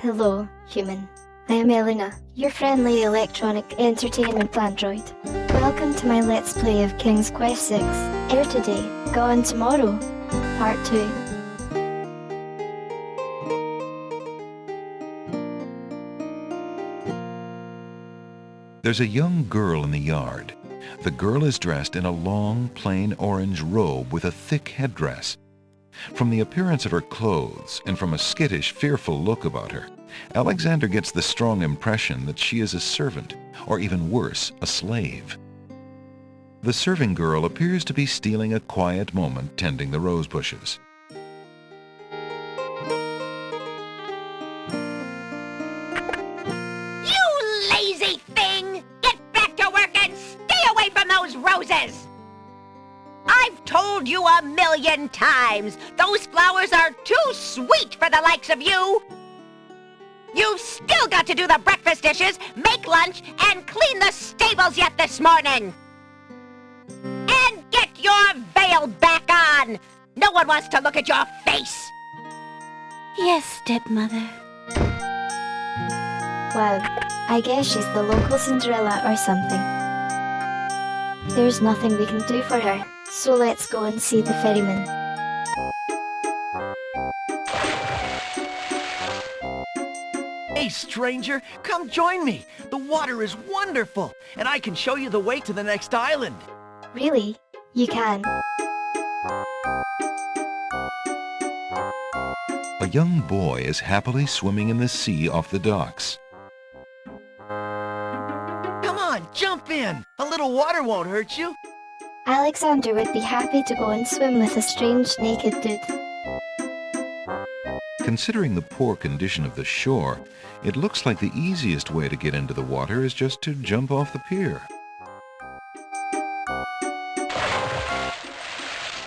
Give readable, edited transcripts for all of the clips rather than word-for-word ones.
Hello, human. I am Elena, your friendly electronic entertainment android. Welcome to my Let's Play of King's Quest VI. Here today, gone tomorrow. Part 2. There's a young girl in the yard. The girl is dressed in a long, plain orange robe with a thick headdress. From the appearance of her clothes, and from a skittish, fearful look about her, Alexander gets the strong impression that she is a servant, or even worse, a slave. The serving girl appears to be stealing a quiet moment tending the rose bushes. You lazy thing! Get back to work and stay away from those roses! I've told you 1,000,000 times, those flowers are too sweet for the likes of you! You've still got to do the breakfast dishes, make lunch, and clean the stables yet this morning! And get your veil back on! No one wants to look at your face! Yes, stepmother. Wow, I guess she's the local Cinderella or something. There's nothing we can do for her, so let's go and see the ferryman. Hey, stranger, come join me. The water is wonderful, and I can show you the way to the next island. Really? You can? A young boy is happily swimming in the sea off the docks. Come on, jump in. A little water won't hurt you. Alexander would be happy to go and swim with a strange naked dude. Considering the poor condition of the shore, it looks like the easiest way to get into the water is just to jump off the pier.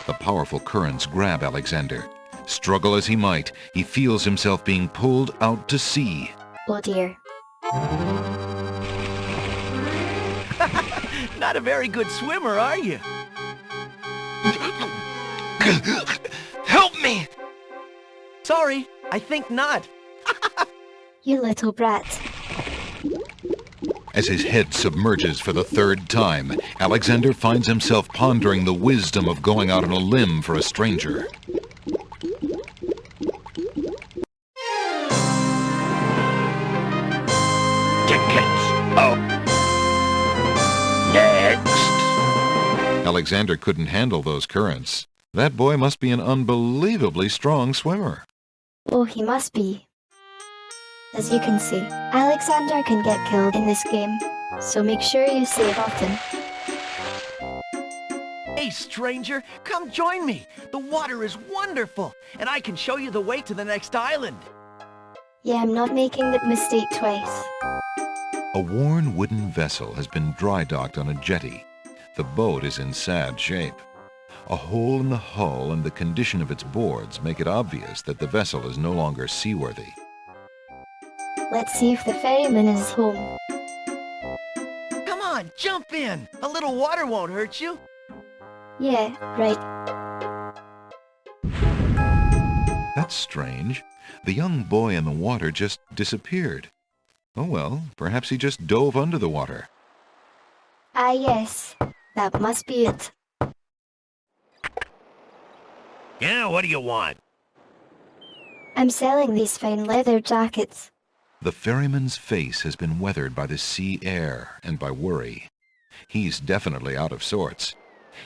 The powerful currents grab Alexander. Struggle as he might, he feels himself being pulled out to sea. Oh dear. Not a very good swimmer, are you? Help me! Sorry, I think not. You little brat. As his head submerges for the third time, Alexander finds himself pondering the wisdom of going out on a limb for a stranger. Tickets up. Next. Alexander couldn't handle those currents. That boy must be an unbelievably strong swimmer. Oh, he must be. As you can see, Alexander can get killed in this game, so make sure you save often. Hey, stranger, come join me. The water is wonderful, and I can show you the way to the next island. Yeah, I'm not making the mistake twice. A worn wooden vessel has been dry docked on a jetty. The boat is in sad shape. A hole in the hull and the condition of its boards make it obvious that the vessel is no longer seaworthy. Let's see if the ferryman is home. Come on, jump in. A little water won't hurt you. Yeah, right. That's strange. The young boy in the water just disappeared. Oh well, perhaps he just dove under the water. Ah yes, that must be it. Yeah, what do you want? I'm selling these fine leather jackets. The ferryman's face has been weathered by the sea air and by worry. He's definitely out of sorts.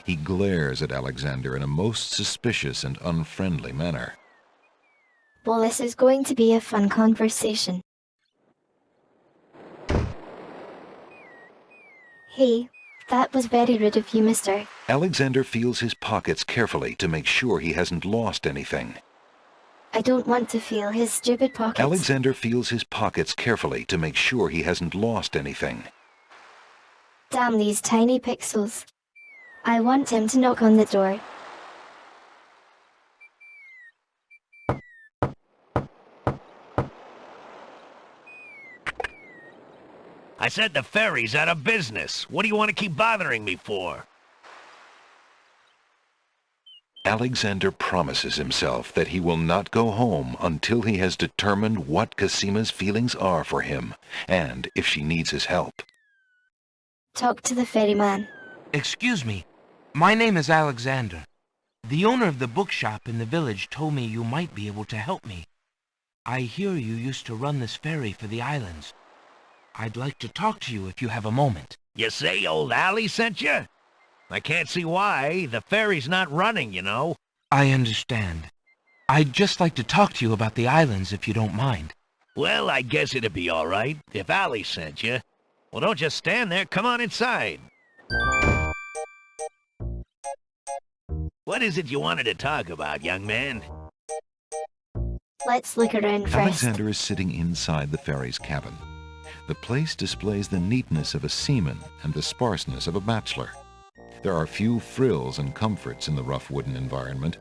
He glares at Alexander in a most suspicious and unfriendly manner. Well, this is going to be a fun conversation. Hey, that was very rude of you, mister. Alexander feels his pockets carefully to make sure he hasn't lost anything. I don't want to feel his stupid pockets. Alexander feels his pockets carefully to make sure he hasn't lost anything. Damn these tiny pixels. I want him to knock on the door. I said the ferry's out of business. What do you want to keep bothering me for? Alexander promises himself that he will not go home until he has determined what Casima's feelings are for him, and if she needs his help. Talk to the ferryman. Excuse me. My name is Alexander. The owner of the bookshop in the village told me you might be able to help me. I hear you used to run this ferry for the islands. I'd like to talk to you if you have a moment. You say old Allie sent you? I can't see why. The ferry's not running, you know. I understand. I'd just like to talk to you about the islands if you don't mind. Well, I guess it'd be all right if Allie sent you. Well, don't just stand there. Come on inside. What is it you wanted to talk about, young man? Let's look around first. Alexander is sitting inside the ferry's cabin. The place displays the neatness of a seaman and the sparseness of a bachelor. There are few frills and comforts in the rough wooden environment,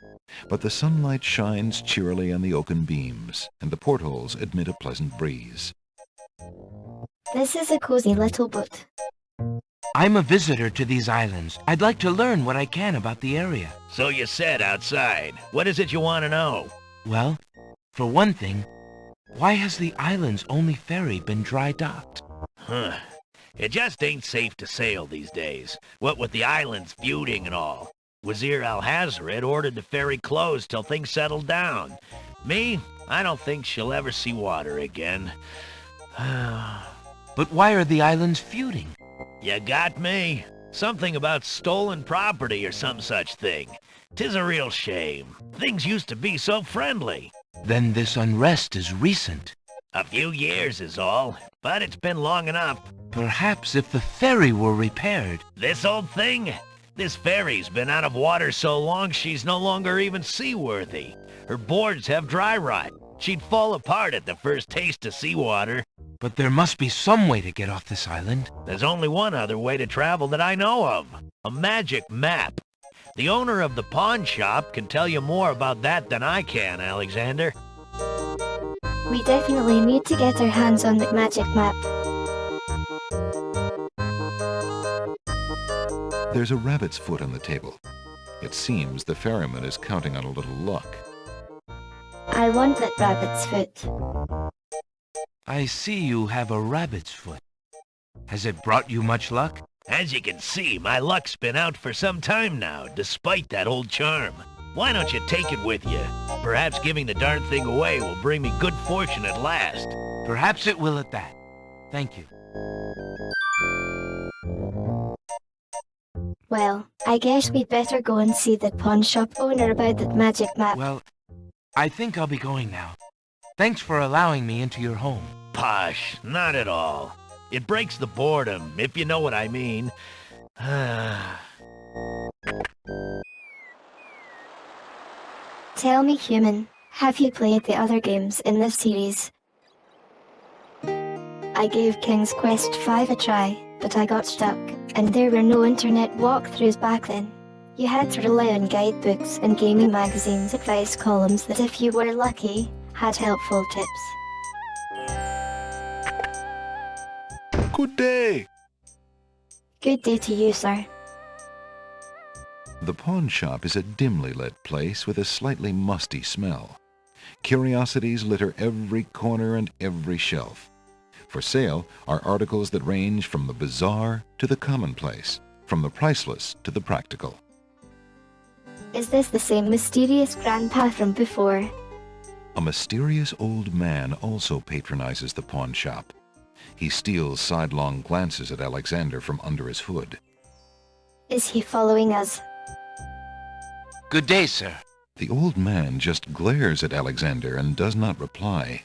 but the sunlight shines cheerily on the oaken beams, and the portholes admit a pleasant breeze. This is a cozy little boat. I'm a visitor to these islands. I'd like to learn what I can about the area. So you said outside. What is it you want to know? Well, for one thing, why has the island's only ferry been dry docked? Huh. It just ain't safe to sail these days, what with the islands feuding and all. Wazir Al-Hazred ordered the ferry closed till things settled down. Me, I don't think she'll ever see water again. But why are the islands feuding? You got me. Something about stolen property or some such thing. 'Tis a real shame. Things used to be so friendly. Then this unrest is recent. A few years is all, but it's been long enough. Perhaps if the ferry were repaired. This old thing? This ferry's been out of water so long she's no longer even seaworthy. Her boards have dry rot. She'd fall apart at the first taste of seawater. But there must be some way to get off this island. There's only one other way to travel that I know of. A magic map. The owner of the pawn shop can tell you more about that than I can, Alexander. We definitely need to get our hands on the magic map. There's a rabbit's foot on the table. It seems the ferryman is counting on a little luck. I want that rabbit's foot. I see you have a rabbit's foot. Has it brought you much luck? As you can see, my luck's been out for some time now, despite that old charm. Why don't you take it with you? Perhaps giving the darn thing away will bring me good fortune at last. Perhaps it will at that. Thank you. Well, I guess we'd better go and see the pawn shop owner about that magic map. Well, I think I'll be going now. Thanks for allowing me into your home. Posh, not at all. It breaks the boredom, if you know what I mean. Tell me, human, have you played the other games in this series? I gave King's Quest V a try, but I got stuck, and there were no internet walkthroughs back then. You had to rely on guidebooks and gaming magazines' advice columns that, if you were lucky, had helpful tips. Good day! Good day to you, sir. The pawn shop is a dimly lit place with a slightly musty smell. Curiosities litter every corner and every shelf. For sale are articles that range from the bizarre to the commonplace, from the priceless to the practical. Is this the same mysterious grandpa from before? A mysterious old man also patronizes the pawn shop. He steals sidelong glances at Alexander from under his hood. Is he following us? Good day, sir. The old man just glares at Alexander and does not reply.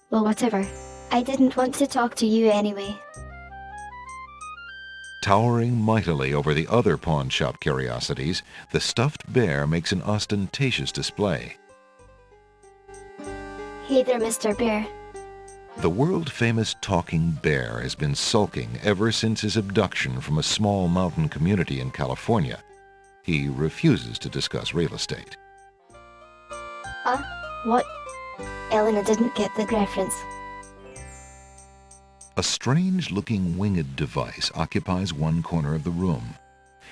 Well, whatever. I didn't want to talk to you anyway. Towering mightily over the other pawn shop curiosities, the stuffed bear makes an ostentatious display. Hey there, Mr. Bear. The world-famous talking bear has been sulking ever since his abduction from a small mountain community in California. He refuses to discuss real estate. What? ELENA didn't get the reference. A strange-looking winged device occupies one corner of the room.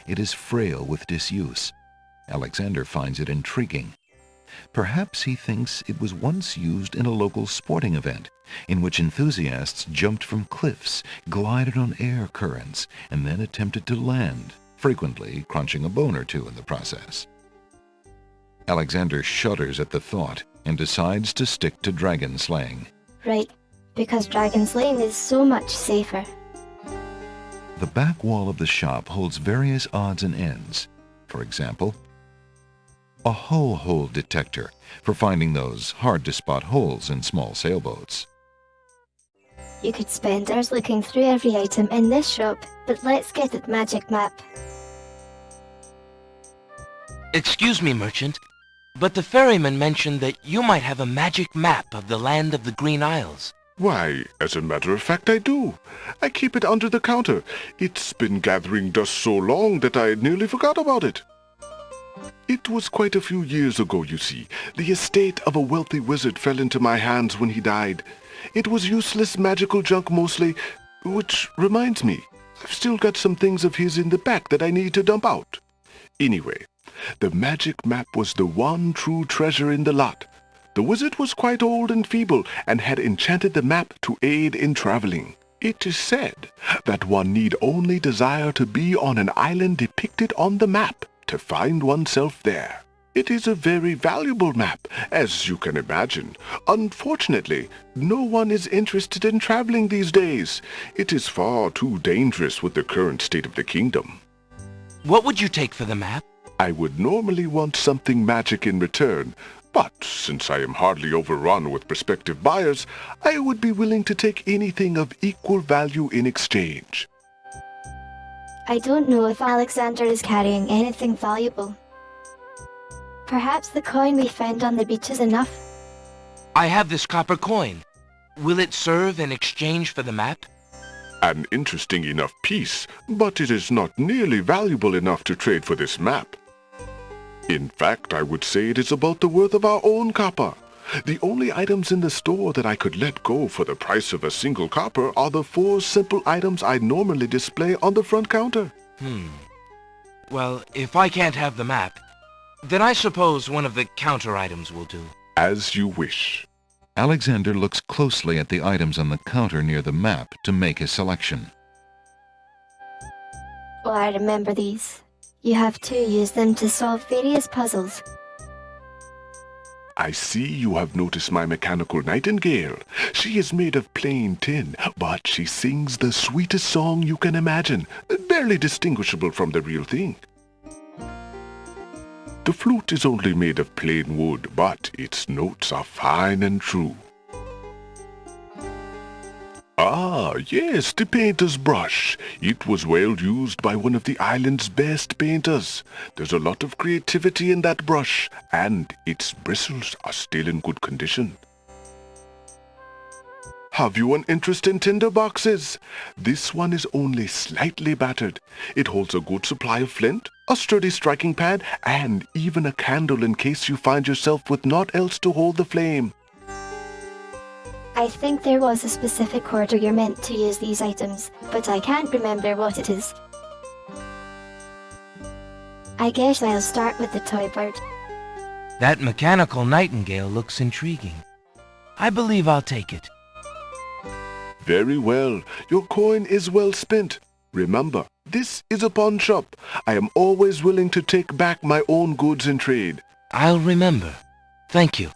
It is frail with disuse. Alexander finds it intriguing. Perhaps he thinks it was once used in a local sporting event, in which enthusiasts jumped from cliffs, glided on air currents, and then attempted to land, frequently crunching a bone or two in the process. Alexander shudders at the thought and decides to stick to dragon slaying. Right, because dragon slaying is so much safer. The back wall of the shop holds various odds and ends. For example, a hull hole detector for finding those hard-to-spot holes in small sailboats. You could spend hours looking through every item in this shop, but let's get at the magic map. Excuse me, merchant, but the ferryman mentioned that you might have a magic map of the land of the Green Isles. Why, as a matter of fact, I do. I keep it under the counter. It's been gathering dust so long that I nearly forgot about it. It was quite a few years ago, you see. The estate of a wealthy wizard fell into my hands when he died. It was useless magical junk mostly, which reminds me, I've still got some things of his in the back that I need to dump out. Anyway, the magic map was the one true treasure in the lot. The wizard was quite old and feeble and had enchanted the map to aid in traveling. It is said that one need only desire to be on an island depicted on the map to find oneself there. It is a very valuable map, as you can imagine. Unfortunately, no one is interested in traveling these days. It is far too dangerous with the current state of the kingdom. What would you take for the map? I would normally want something magic in return, but since I am hardly overrun with prospective buyers, I would be willing to take anything of equal value in exchange. I don't know if Alexander is carrying anything valuable. Perhaps the coin we found on the beach is enough. I have this copper coin. Will it serve in exchange for the map? An interesting enough piece, but it is not nearly valuable enough to trade for this map. In fact, I would say it is about the worth of our own copper. The only items in the store that I could let go for the price of a single copper are the 4 simple items I normally display on the front counter. Well, if I can't have the map, then I suppose one of the counter items will do. As you wish. Alexander looks closely at the items on the counter near the map to make his selection. Oh, I remember these. You have to use them to solve various puzzles. I see you have noticed my mechanical nightingale. She is made of plain tin, but she sings the sweetest song you can imagine, barely distinguishable from the real thing. The flute is only made of plain wood, but its notes are fine and true. Ah, yes, the painter's brush. It was well used by one of the island's best painters. There's a lot of creativity in that brush, and its bristles are still in good condition. Have you an interest in tinder boxes? This one is only slightly battered. It holds a good supply of flint, a sturdy striking pad, and even a candle in case you find yourself with naught else to hold the flame. I think there was a specific order you're meant to use these items, but I can't remember what it is. I guess I'll start with the toy bird. That mechanical nightingale looks intriguing. I believe I'll take it. Very well. Your coin is well spent. Remember, this is a pawn shop. I am always willing to take back my own goods in trade. I'll remember. Thank you.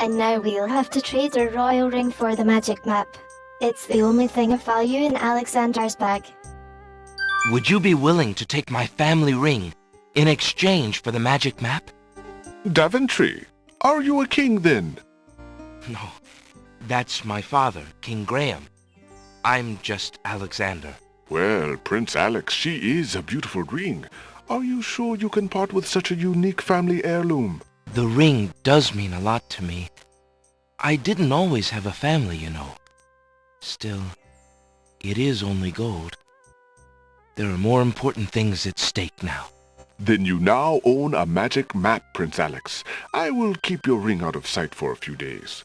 And now we'll have to trade our royal ring for the magic map. It's the only thing of value in Alexander's bag. Would you be willing to take my family ring in exchange for the magic map? Daventry, are you a king then? No, that's my father, King Graham. I'm just Alexander. Well, Prince Alex, she is a beautiful ring. Are you sure you can part with such a unique family heirloom? The ring does mean a lot to me. I didn't always have a family, you know. Still, it is only gold. There are more important things at stake now. Then you now own a magic map, Prince Alex. I will keep your ring out of sight for a few days.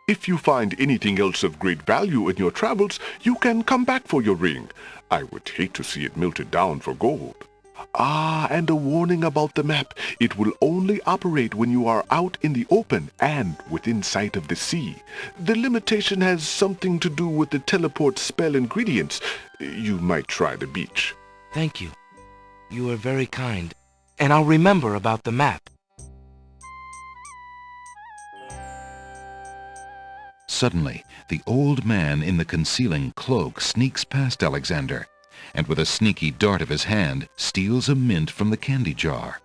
If you find anything else of great value in your travels, you can come back for your ring. I would hate to see it melted down for gold. Ah, and a warning about the map. It will only operate when you are out in the open and within sight of the sea. The limitation has something to do with the teleport spell ingredients. You might try the beach. Thank you. You are very kind. And I'll remember about the map. Suddenly, the old man in the concealing cloak sneaks past Alexander, and with a sneaky dart of his hand, steals a mint from the candy jar.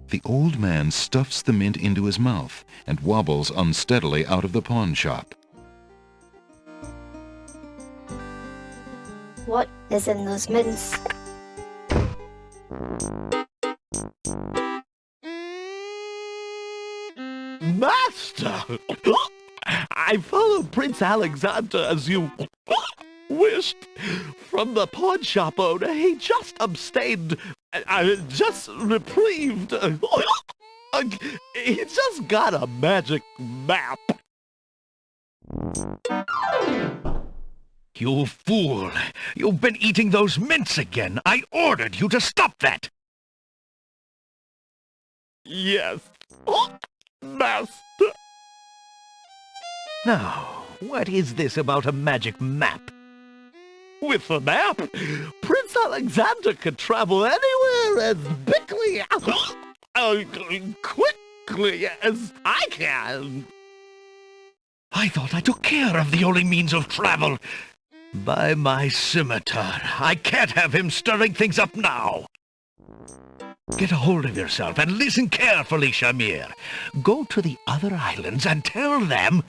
The old man stuffs the mint into his mouth and wobbles unsteadily out of the pawn shop. What is in those mints? Master! I followed Prince Alexander as you wished. From the pawn shop owner, he just abstained, just reprieved. He just got a magic map. You fool! You've been eating those mints again! I ordered you to stop that! Yes, Master. Now, what is this about a magic map? With the map, Prince Alexander could travel anywhere as quickly as I can. I thought I took care of the only means of travel. By my scimitar, I can't have him stirring things up now. Get a hold of yourself and listen carefully, Shamir. Go to the other islands and tell them...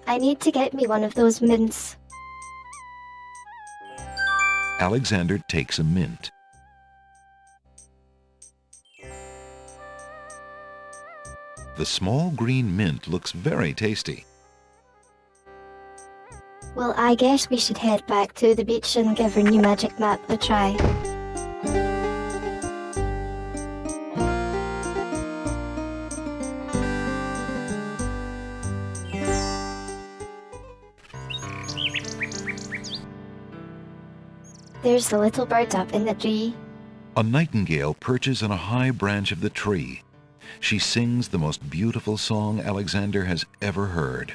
I need to get me one of those mints. Alexander takes a mint. The small green mint looks very tasty. Well, I guess we should head back to the beach and give our new magic map a try. There's the little bird up in the tree. A nightingale perches on a high branch of the tree. She sings the most beautiful song Alexander has ever heard.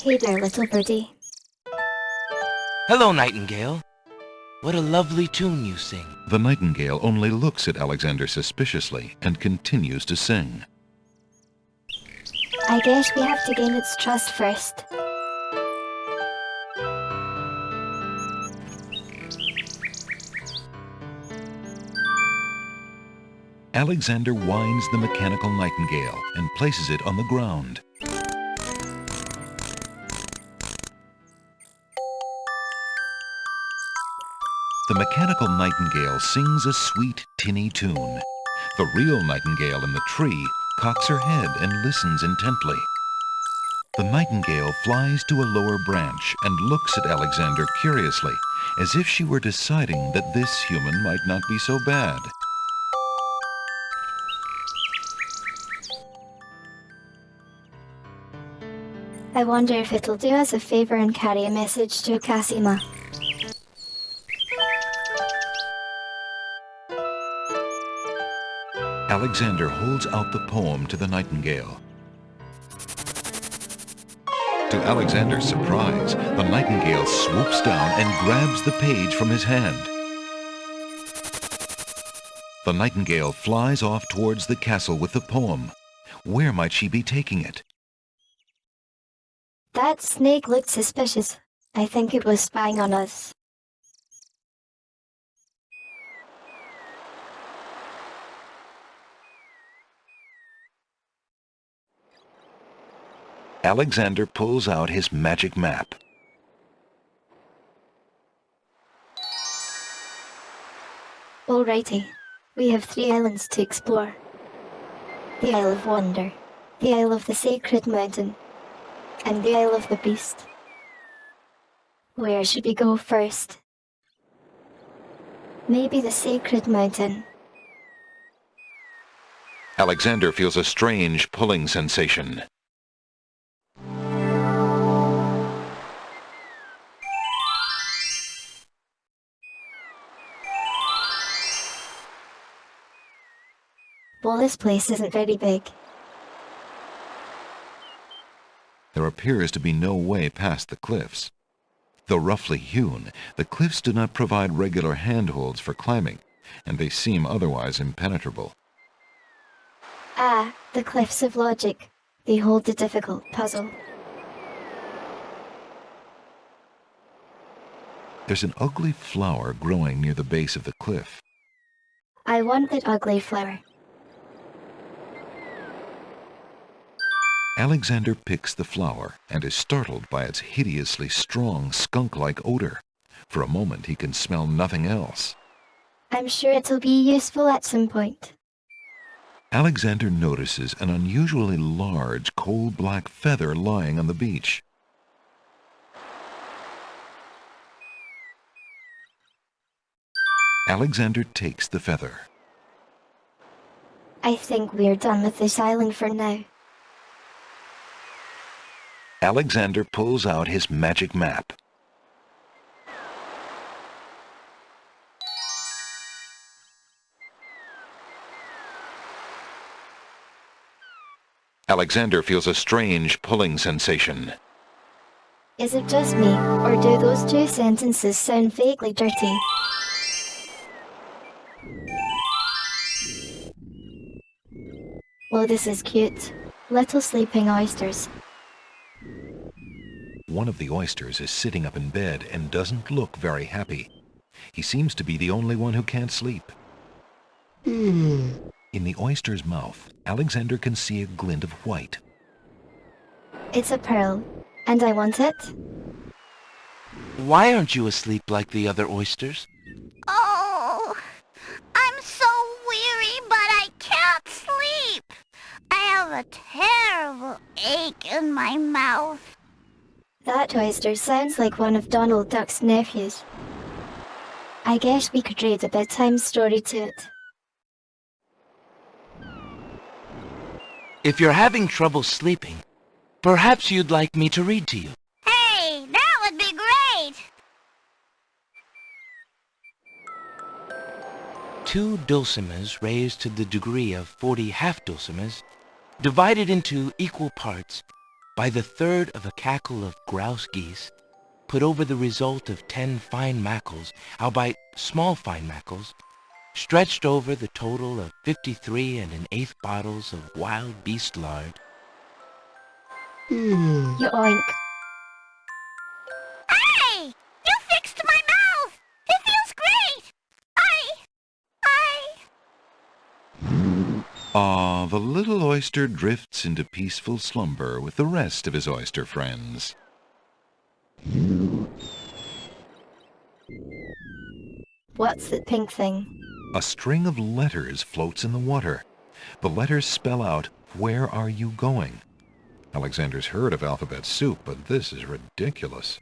Hey there, little birdie. Hello, Nightingale. What a lovely tune you sing. The nightingale only looks at Alexander suspiciously and continues to sing. I guess we have to gain its trust first. Alexander winds the mechanical nightingale and places it on the ground. The mechanical nightingale sings a sweet, tinny tune. The real nightingale in the tree cocks her head and listens intently. The nightingale flies to a lower branch and looks at Alexander curiously, as if she were deciding that this human might not be so bad. I wonder if it'll do us a favor and carry a message to Cassima. Alexander holds out the poem to the nightingale. To Alexander's surprise, the nightingale swoops down and grabs the page from his hand. The nightingale flies off towards the castle with the poem. Where might she be taking it? That snake looked suspicious. I think it was spying on us. Alexander pulls out his magic map. Alrighty, we have 3 islands to explore. The Isle of Wonder, the Isle of the Sacred Mountain, and the Isle of the Beast. Where should we go first? Maybe the Sacred Mountain. Alexander feels a strange pulling sensation. Well, this place isn't very big. There appears to be no way past the cliffs. Though roughly hewn, the cliffs do not provide regular handholds for climbing, and they seem otherwise impenetrable. Ah, the cliffs of logic. They hold the difficult puzzle. There's an ugly flower growing near the base of the cliff. I want that ugly flower. Alexander picks the flower and is startled by its hideously strong skunk-like odor. For a moment he can smell nothing else. I'm sure it'll be useful at some point. Alexander notices an unusually large coal-black feather lying on the beach. Alexander takes the feather. I think we're done with this island for now. Alexander pulls out his magic map. Alexander feels a strange pulling sensation. Is it just me, or do those two sentences sound vaguely dirty? Well, this is cute. Little sleeping oysters. One of the oysters is sitting up in bed and doesn't look very happy. He seems to be the only one who can't sleep. In the oyster's mouth, Alexander can see a glint of white. It's a pearl, and I want it. Why aren't you asleep like the other oysters? Oh, I'm so weary, but I can't sleep. I have a terrible ache in my mouth. That oyster sounds like one of Donald Duck's nephews. I guess we could read a bedtime story to it. If you're having trouble sleeping, perhaps you'd like me to read to you. Hey, that would be great. 2 dulcimers raised to the degree of 40 half-dulcimers, divided into equal parts by the third of a cackle of grouse geese, put over the result of 10 fine mackles, albeit small fine mackles, stretched over the total of 53 1/8 bottles of wild beast lard. Yoink. Hey, you fixed my mouth. It feels great. The little oyster drifts into peaceful slumber with the rest of his oyster friends. What's that pink thing? A string of letters floats in the water. The letters spell out, "Where are you going?" Alexander's heard of alphabet soup, but this is ridiculous.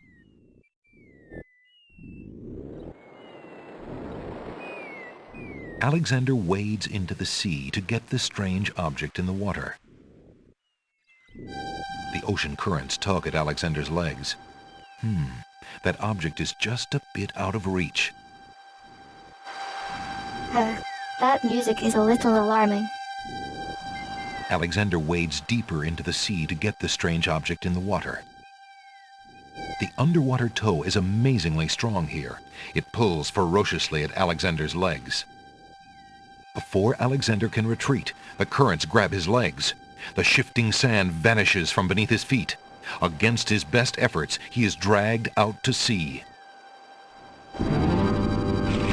Alexander wades into the sea to get the strange object in the water. The ocean currents tug at Alexander's legs. That object is just a bit out of reach. That music is a little alarming. Alexander wades deeper into the sea to get the strange object in the water. The underwater tow is amazingly strong here. It pulls ferociously at Alexander's legs. Before Alexander can retreat, the currents grab his legs. The shifting sand vanishes from beneath his feet. Against his best efforts, he is dragged out to sea.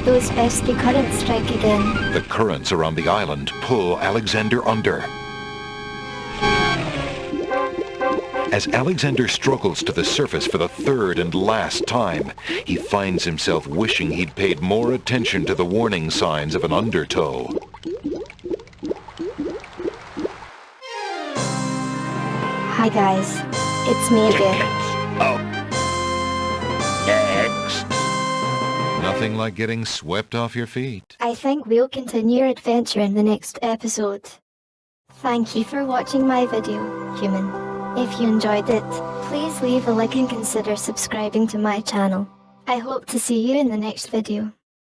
Those pesky currents strike again. The currents around the island pull Alexander under. As Alexander struggles to the surface for the third and last time, he finds himself wishing he'd paid more attention to the warning signs of an undertow. Hi guys, it's me again. Next. Nothing like getting swept off your feet. I think we'll continue our adventure in the next episode. Thank you for watching my video, human. If you enjoyed it, please leave a like and consider subscribing to my channel. I hope to see you in the next video.